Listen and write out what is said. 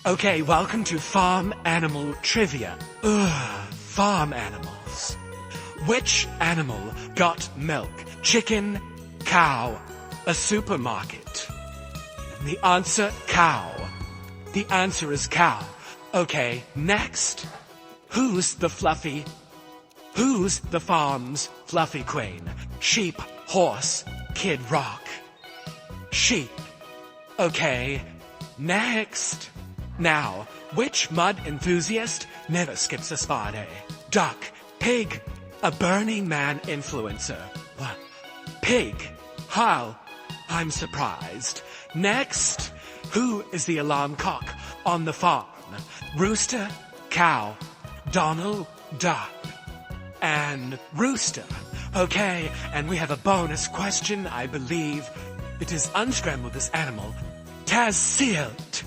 Okay, welcome to Farm Animal Trivia. Farm animals. Which animal got milk? Chicken, cow, a supermarket? The answer, cow. The answer is cow. Okay, next. Who's the farm's fluffy queen? Sheep, horse, Kid Rock? Sheep. Okay, next. Now, which mud enthusiast never skips a spa day? Duck, pig, a Burning Man influencer? What? Pig. How? I'm surprised. Next, who is the alarm cock on the farm? Rooster, cow, Donald Duck, and Rooster. Okay, and we have a bonus question, I believe. It is unscramble this animal. Taz sealed.